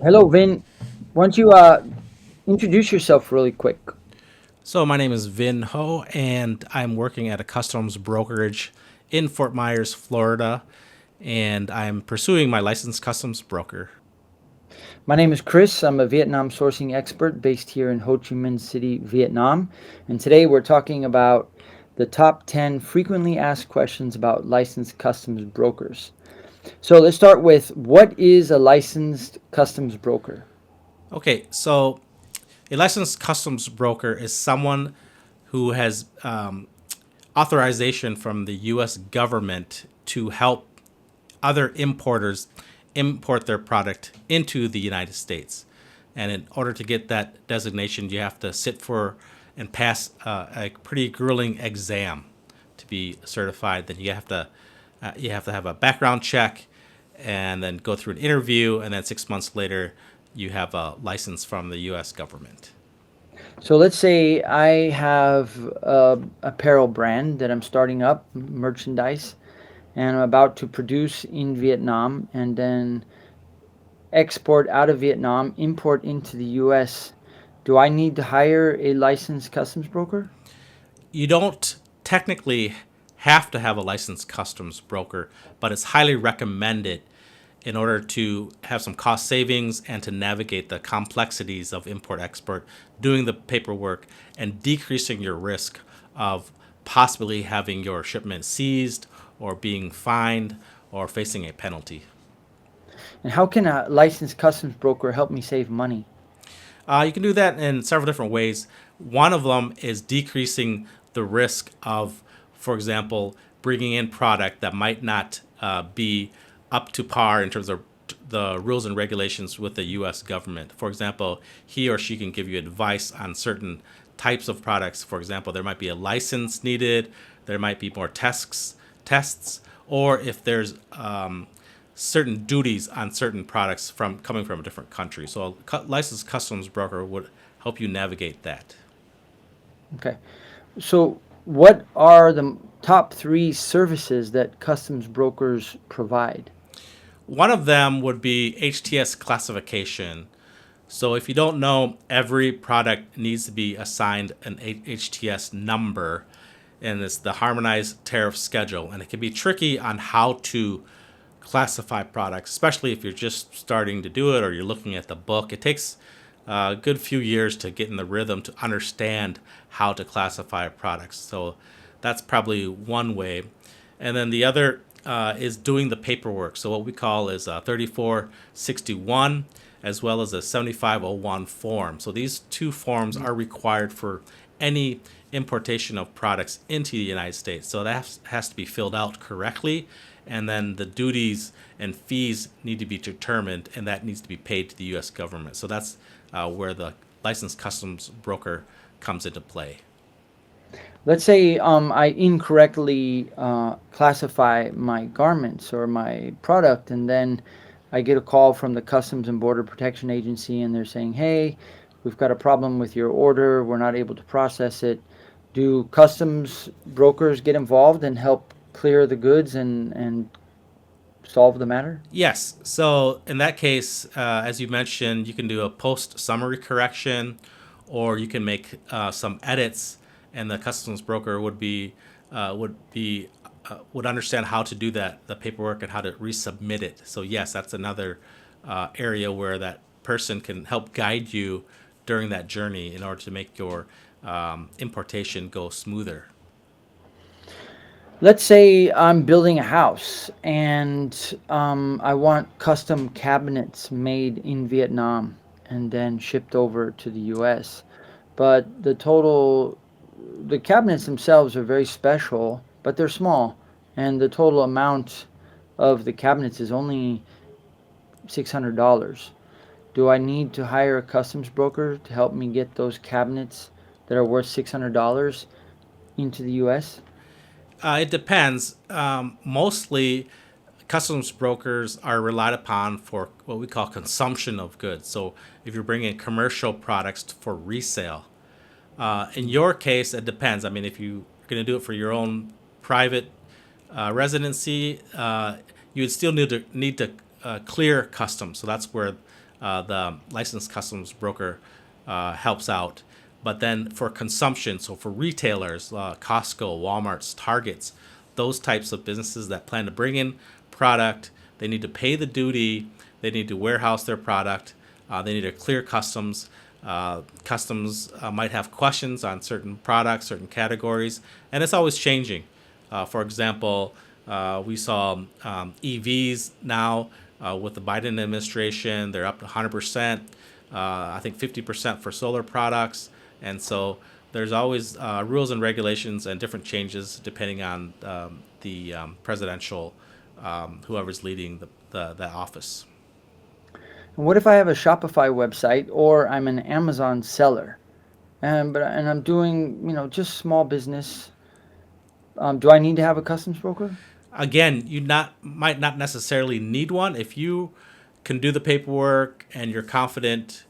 Hello, Vin. Why don't you introduce yourself really quick? So, my name is Vin Ho, and I'm working at a customs brokerage in Fort Myers, Florida, and I'm pursuing my licensed customs broker. My name is Chris. I'm a Vietnam sourcing expert based here in Ho Chi Minh City, Vietnam. And today we're talking about the top 10 frequently asked questions about licensed customs brokers. So let's start with what is a licensed customs broker? Okay, so a licensed customs broker is someone who has authorization from the U.S. government to help other importers import their product into the United States. And in order to get that designation, you have to sit for and pass a pretty grueling exam to be certified. Then you have to have a background check, and then go through an interview, and then 6 months later, you have a license from the U.S. government. So let's say I have a apparel brand that I'm starting up, merchandise, and I'm about to produce in Vietnam and then export out of Vietnam, import into the US, do I need to hire a licensed customs broker? You don't technically have to have a licensed customs broker, but it's highly recommended in order to have some cost savings and to navigate the complexities of import export, doing the paperwork, and decreasing your risk of possibly having your shipment seized or being fined or facing a penalty. And how can a licensed customs broker help me save money? You can do that in several different ways. One of them is decreasing the risk of, for example, bringing in product that might not be up to par in terms of the rules and regulations with the U.S. government. For example, he or she can give you advice on certain types of products. For example, there might be a license needed, there might be more tests, or if there's certain duties on certain products from coming from a different country. So a licensed customs broker would help you navigate that. Okay. So, what are the top three services that customs brokers provide? One of them would be HTS classification. So if you don't know, every product needs to be assigned an HTS number, and it's the harmonized tariff schedule. And it can be tricky on how to classify products, especially if you're just starting to do it or you're looking at the book. It takes a good few years to get in the rhythm to understand how to classify products. So that's probably one way. And then the other is doing the paperwork. So what we call is 3461 as well as a 7501 form. So these two forms are required for any importation of products into the United States. So that has to be filled out correctly, and then the duties and fees need to be determined, and that needs to be paid to the U.S. government. So that's where the licensed customs broker comes into play. Let's say I incorrectly classify my garments or my product, and then I get a call from the Customs and Border Protection Agency, and they're saying, "Hey, we've got a problem with your order. We're not able to process it." Do customs brokers get involved and help clear the goods and solve the matter? Yes. So in that case, as you mentioned, you can do a post summary correction, or you can make some edits, and the customs broker would understand how to do that, the paperwork, and how to resubmit it. So yes, that's another area where that person can help guide you during that journey in order to make your importation go smoother. Let's say I'm building a house and I want custom cabinets made in Vietnam and then shipped over to the US. But the cabinets themselves are very special, but they're small. And the total amount of the cabinets is only $600. Do I need to hire a customs broker to help me get those cabinets that are worth $600 into the US? It depends. Mostly, customs brokers are relied upon for what we call consumption of goods. So, if you're bringing commercial products for resale, in your case, it depends. I mean, if you're going to do it for your own private residency, you would still need to clear customs. So that's where the licensed customs broker helps out. But then for consumption, so for retailers, Costco, Walmart's, Targets, those types of businesses that plan to bring in product, they need to pay the duty, they need to warehouse their product, they need to clear customs. Customs might have questions on certain products, certain categories, and it's always changing. For example, we saw EVs now with the Biden administration, they're up to 100%, I think 50% for solar products. And so there's always rules and regulations and different changes depending on the presidential, whoever's leading the office. And what if I have a Shopify website or I'm an Amazon seller, and I'm doing just small business? Do I need to have a customs broker? Again, might not necessarily need one if you can do the paperwork and you're confident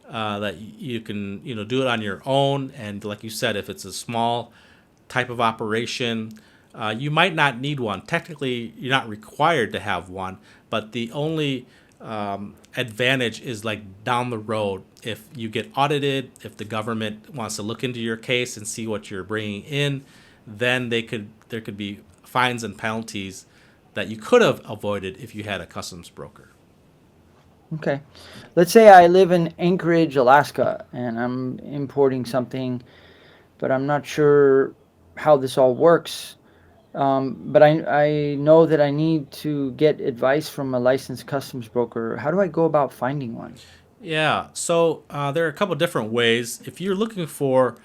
that you can do it on your own. And like you said, if it's a small type of operation, you might not need one. Technically, you're not required to have one, but the only advantage is like down the road, if you get audited, if the government wants to look into your case and see what you're bringing in, then there could be fines and penalties that you could have avoided if you had a customs broker. Okay. Let's say I live in Anchorage, Alaska, and I'm importing something, but I'm not sure how this all works. But I know that I need to get advice from a licensed customs broker. How do I go about finding one? Yeah, so there are a couple different ways. If you're looking for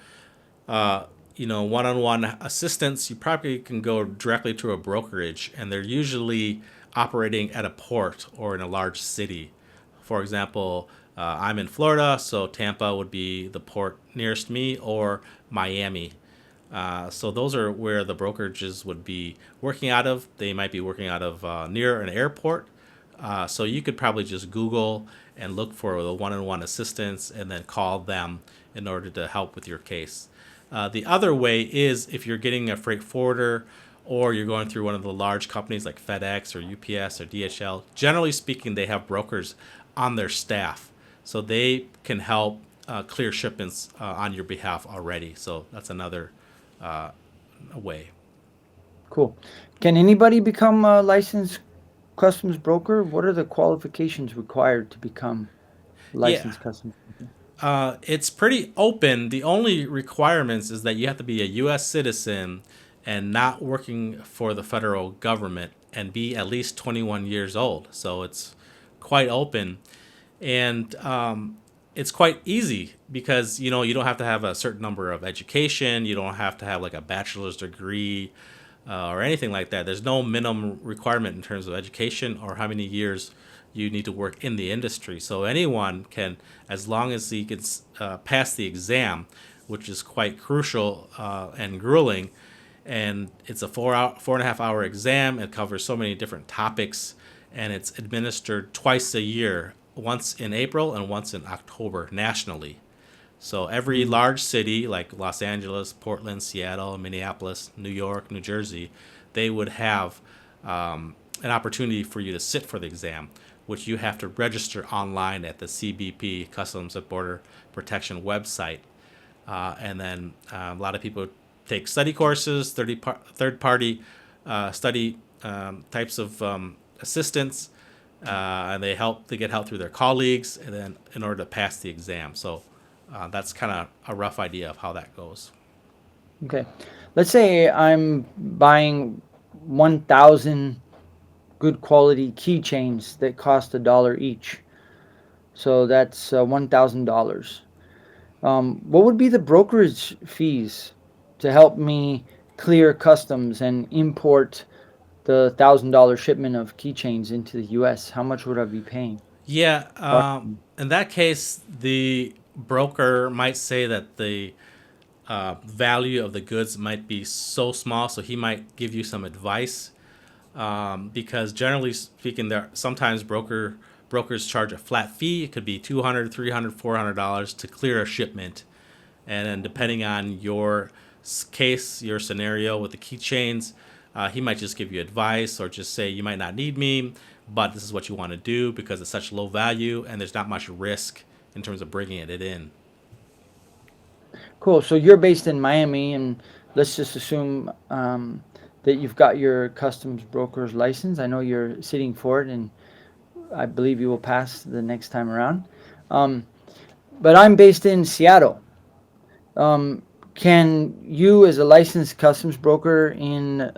one-on-one assistance, you probably can go directly to a brokerage, and they're usually operating at a port or in a large city. For example, I'm in Florida, so Tampa would be the port nearest me, or Miami. So those are where the brokerages would be working out of. They might be working out of near an airport. So you could probably just Google and look for the one-on-one assistance and then call them in order to help with your case. The other way is if you're getting a freight forwarder or you're going through one of the large companies like FedEx or UPS or DHL. Generally speaking, they have brokers on their staff, so they can help clear shipments on your behalf already. So that's another way. Cool. Can anybody become a licensed customs broker? What are the qualifications required to become Yeah, licensed customs broker? it's pretty open. The only requirements is that you have to be a U.S. citizen and not working for the federal government and be at least 21 years old. So it's quite open. And it's quite easy because you don't have to have a certain number of education. You don't have to have like a bachelor's degree or anything like that. There's no minimum requirement in terms of education or how many years you need to work in the industry. So anyone can, as long as he can pass the exam, which is quite crucial and grueling. And it's a 4.5 hour exam. It covers so many different topics, and it's administered twice a year, once in April and once in October nationally. So every large city like Los Angeles, Portland, Seattle, Minneapolis, New York, New Jersey, they would have an opportunity for you to sit for the exam, which you have to register online at the CBP, Customs and Border Protection website. And then a lot of people take study courses, third-party study types of assistance, and they get help through their colleagues, and then in order to pass the exam. So that's kind of a rough idea of how that goes. Okay. Let's say I'm buying 1,000 good quality keychains that cost $1 each. So that's $1,000. What would be the brokerage fees to help me clear customs and import the $1,000 shipment of keychains into the U.S.? How much would I be paying? Yeah, in that case, the broker might say that the value of the goods might be so small, so he might give you some advice. Because generally speaking, there sometimes brokers charge a flat fee. It could be $200, $300, $400 to clear a shipment, and then depending on your case, your scenario with the keychains, he might just give you advice or just say you might not need me, but this is what you want to do because it's such low value and there's not much risk in terms of bringing it in. Cool. So you're based in Miami, and let's just assume that you've got your customs broker's license. I know you're sitting for it, and I believe you will pass the next time around. Um, but I'm based in Seattle. Um, can you, as a licensed customs broker in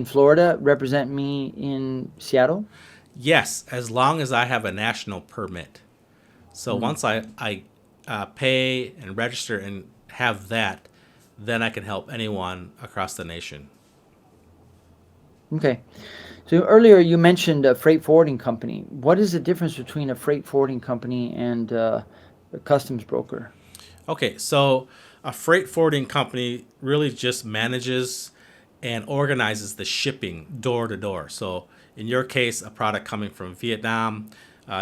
Florida, represent me in Seattle? Yes, as long as I have a national permit. So Hmm. once I pay and register and have that, then I can help anyone across the nation. Okay. So earlier you mentioned a freight forwarding company. What is the difference between a freight forwarding company and a customs broker? Okay, so a freight forwarding company really just manages and organizes the shipping door to door. So in your case, a product coming from Vietnam,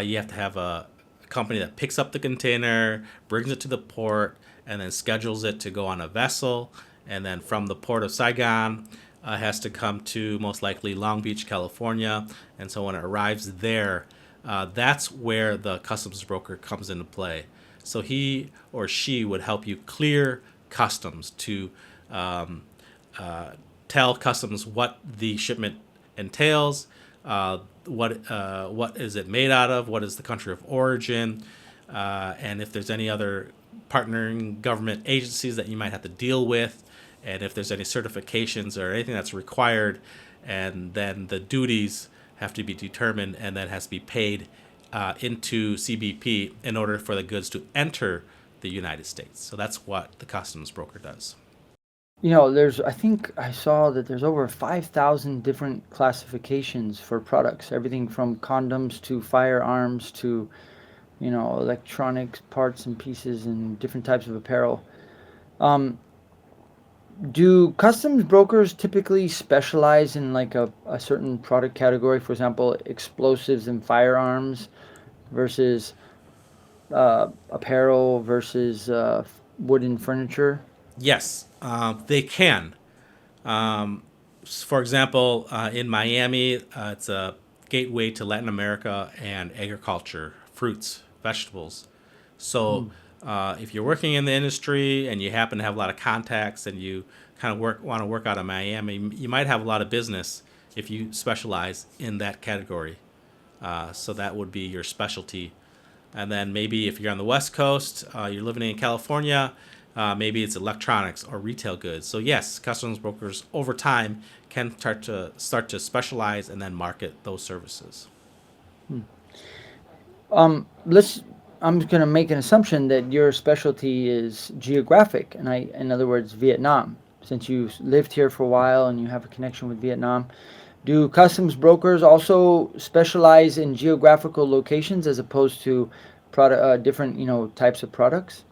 you have to have a company that picks up the container, brings it to the port, and then schedules it to go on a vessel. And then from the port of Saigon, has to come to most likely Long Beach, California. And so when it arrives there, that's where the customs broker comes into play. So he or she would help you clear customs to um, tell customs what the shipment entails, what is it made out of, what is the country of origin, and if there's any other partnering government agencies that you might have to deal with, and if there's any certifications or anything that's required, and then the duties have to be determined and then has to be paid into CBP in order for the goods to enter the United States. So that's what the customs broker does. I think I saw that there's over 5,000 different classifications for products, everything from condoms to firearms to, electronics parts and pieces and different types of apparel. Um, do customs brokers typically specialize in like a certain product category, for example, explosives and firearms versus apparel versus wooden furniture? Yes, they can. For example, in Miami, it's a gateway to Latin America and agriculture, fruits, vegetables. So Hmm. if you're working in the industry and you happen to have a lot of contacts and you kind of want to work out of Miami, you might have a lot of business if you specialize in that category. So that would be your specialty. And then maybe if you're on the West Coast, you're living in California, maybe it's electronics or retail goods. So yes, customs brokers over time can start to specialize and then market those services. Hmm. Let's. I'm going to make an assumption that your specialty is geographic, and in other words, Vietnam. Since you lived here for a while and you have a connection with Vietnam, do customs brokers also specialize in geographical locations as opposed to different, types of products?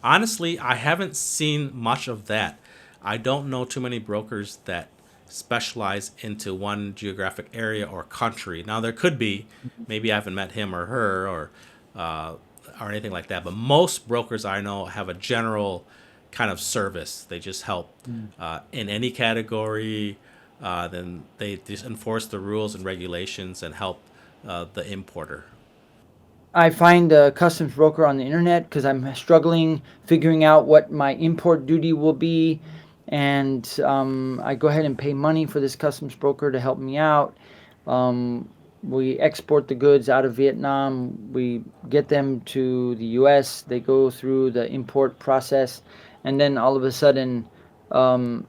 Honestly, I haven't seen much of that. I don't know too many brokers that specialize into one geographic area or country. Now there could be, maybe I haven't met him or her uh, or anything like that. But most brokers I know have a general kind of service. They just help Mm. in any category. Then they just enforce the rules and regulations and help the importer. I find a customs broker on the internet because I'm struggling figuring out what my import duty will be. And I go ahead and pay money for this customs broker to help me out. We export the goods out of Vietnam. We get them to the US. They go through the import process. And then all of a sudden,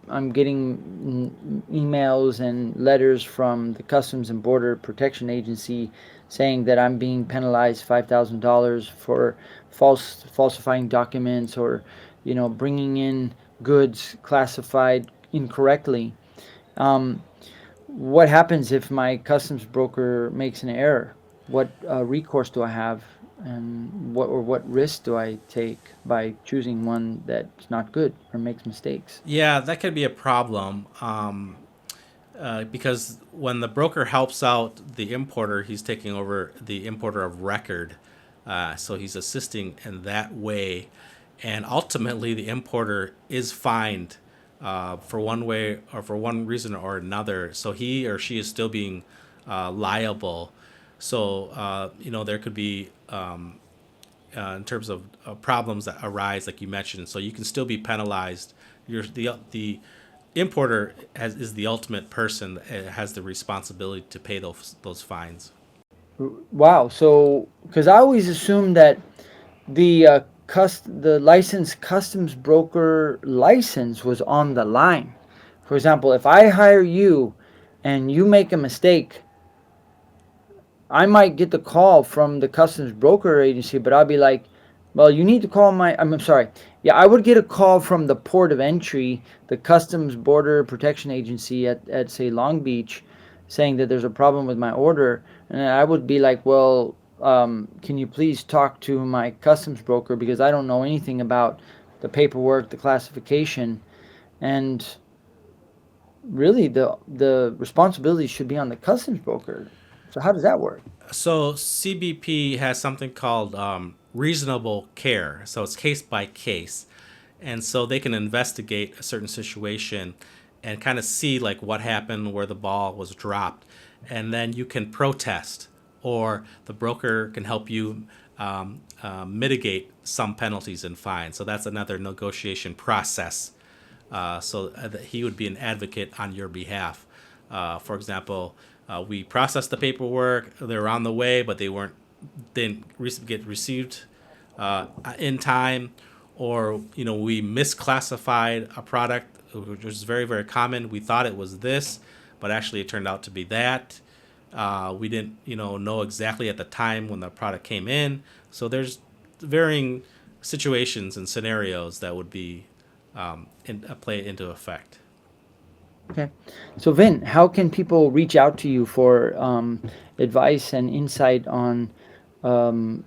I'm getting emails and letters from the Customs and Border Protection Agency saying that I'm being penalized $5,000 for falsifying documents or, bringing in goods classified incorrectly. Um, what happens if my customs broker makes an error? What recourse do I have, and what risk do I take by choosing one that's not good or makes mistakes? Yeah, that could be a problem. Because when the broker helps out the importer, he's taking over the importer of record. So he's assisting in that way. And ultimately, the importer is fined for one way or for one reason or another. So he or she is still being liable. So there could be in terms of problems that arise, like you mentioned. So you can still be penalized. The importer is the ultimate person that has the responsibility to pay those fines. Wow. So, because I always assumed that the licensed customs broker license was on the line. For example, if I hire you and you make a mistake, I might get the call from the customs broker agency, but I'll be like, well, you need to call I'm sorry. Yeah, I would get a call from the port of entry, the Customs Border Protection Agency at say Long Beach, saying that there's a problem with my order. And I would be like, well, can you please talk to my customs broker because I don't know anything about the paperwork, the classification, and really the responsibility should be on the customs broker. So how does that work? So CBP has something called reasonable care. So it's case by case, and so they can investigate a certain situation and kind of see like what happened, where the ball was dropped, and then you can protest, or the broker can help you mitigate some penalties and fines. So that's another negotiation process. That he would be an advocate on your behalf. For example, we processed the paperwork; they were on the way, but didn't get received in time, or we misclassified a product, which was very very common. We thought it was this, but actually it turned out to be that. We didn't know exactly at the time when the product came in. So there's varying situations and scenarios that would be play into effect. Okay. So, Vin, how can people reach out to you for advice and insight on um,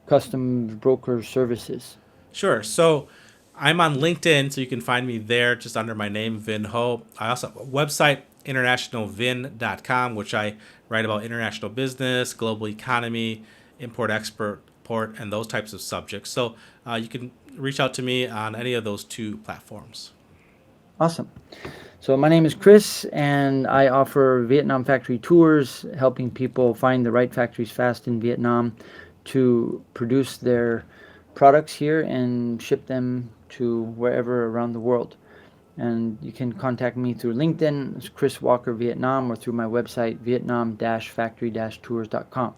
customs broker services? Sure. So I'm on LinkedIn, so you can find me there just under my name, Vin Ho. I also have a website, internationalvin.com, which I write about international business, global economy, import, export, and those types of subjects. So you can reach out to me on any of those two platforms. Awesome. So, my name is Chris, and I offer Vietnam factory tours, helping people find the right factories fast in Vietnam to produce their products here and ship them to wherever around the world. And you can contact me through LinkedIn, it's Chris Walker Vietnam, or through my website, vietnam-factory-tours.com.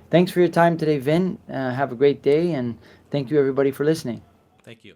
Thanks for your time today, Vin. Have a great day, and thank you everybody for listening. Thank you.